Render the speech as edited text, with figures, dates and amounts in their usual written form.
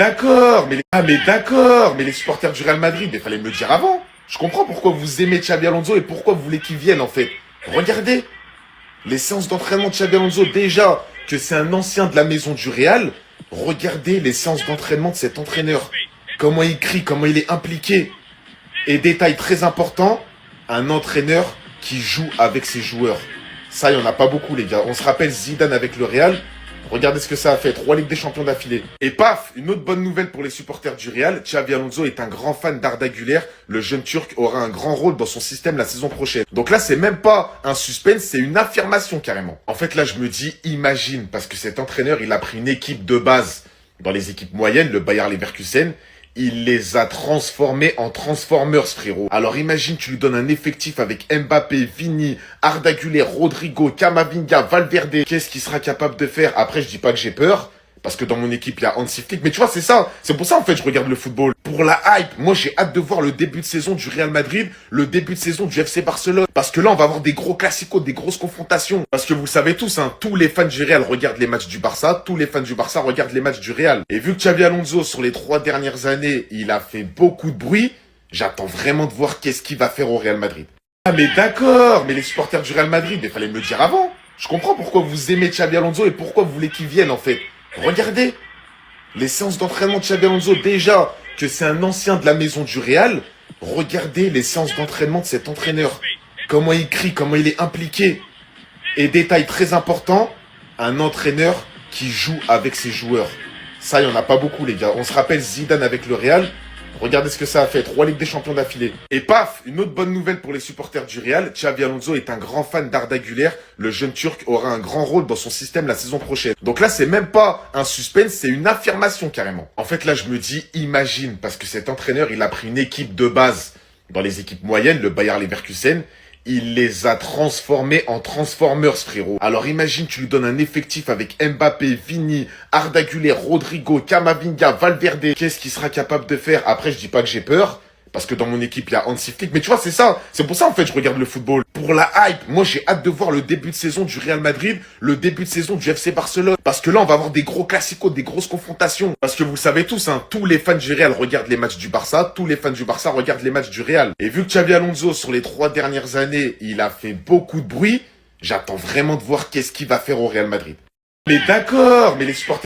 D'accord, mais les supporters du Real Madrid, il fallait me le dire avant. Je comprends pourquoi vous aimez Xabi Alonso et pourquoi vous voulez qu'il vienne en fait. Regardez, les séances d'entraînement de Xabi Alonso, déjà que c'est un ancien de la maison du Real, regardez les séances d'entraînement de cet entraîneur. Comment il crie, comment il est impliqué. Et détail très important, un entraîneur qui joue avec ses joueurs. Ça, il n'y en a pas beaucoup les gars. On se rappelle Zidane avec le Real. Regardez ce que ça a fait, 3 Ligues des Champions d'affilée. Et paf, une autre bonne nouvelle pour les supporters du Real, Xabi Alonso est un grand fan d'Arda Güler, le jeune Turc aura un grand rôle dans son système la saison prochaine. Donc là, c'est même pas un suspense, c'est une affirmation carrément. En fait, là, je me dis, imagine, parce que cet entraîneur, il a pris une équipe de base dans les équipes moyennes, le Bayer Leverkusen, il les a transformés en Transformers, frérot. Alors imagine, tu lui donnes un effectif avec Mbappé, Vini, Arda Güler, Rodrigo, Camavinga, Valverde. Qu'est-ce qu'il sera capable de faire? Après, je dis pas que j'ai peur, parce que dans mon équipe, il y a Hansi Flick. Mais tu vois, c'est ça. C'est pour ça, en fait, je regarde le football. Pour la hype, moi, j'ai hâte de voir le début de saison du Real Madrid, le début de saison du FC Barcelone. Parce que là, on va avoir des gros classicos, des grosses confrontations. Parce que vous le savez tous, hein, tous les fans du Real regardent les matchs du Barça, tous les fans du Barça regardent les matchs du Real. Et vu que Xabi Alonso, sur les 3 dernières années, il a fait beaucoup de bruit, j'attends vraiment de voir qu'est-ce qu'il va faire au Real Madrid. Ah mais d'accord, mais les supporters du Real Madrid, il fallait me le dire avant. Je comprends pourquoi vous aimez Xabi Alonso et pourquoi vous voulez qu'il vienne en fait. Regardez, les séances d'entraînement de Xabi Alonso, déjà que c'est un ancien de la maison du Real, regardez les séances d'entraînement de cet entraîneur. Comment il crie, comment il est impliqué. Et détail très important, un entraîneur qui joue avec ses joueurs. Ça, il n'y en a pas beaucoup les gars. On se rappelle Zidane avec le Real. Regardez ce que ça a fait, 3 Ligues des Champions d'affilée. Et paf, une autre bonne nouvelle pour les supporters du Real, Xabi Alonso est un grand fan d'Arda Güler, le jeune Turc aura un grand rôle dans son système la saison prochaine. Donc là, c'est même pas un suspense, c'est une affirmation carrément. En fait, là, je me dis, imagine, parce que cet entraîneur, il a pris une équipe de base dans les équipes moyennes, le Bayer Leverkusen, il les a transformés en Transformers, frérot. Alors imagine, tu lui donnes un effectif avec Mbappé, Vini, Arda Güler, Rodrigo, Camavinga, Valverde. Qu'est-ce qu'il sera capable de faire? Après, je dis pas que j'ai peur, parce que dans mon équipe, il y a Hansi Flick. Mais tu vois, c'est ça. C'est pour ça, en fait, je regarde le football. Pour la hype, moi, j'ai hâte de voir le début de saison du Real Madrid, le début de saison du FC Barcelone. Parce que là, on va avoir des gros classicos, des grosses confrontations. Parce que vous le savez tous, hein, tous les fans du Real regardent les matchs du Barça, tous les fans du Barça regardent les matchs du Real. Et vu que Xabi Alonso, sur les 3 dernières années, il a fait beaucoup de bruit, j'attends vraiment de voir qu'est-ce qu'il va faire au Real Madrid. Mais d'accord, mais les supporters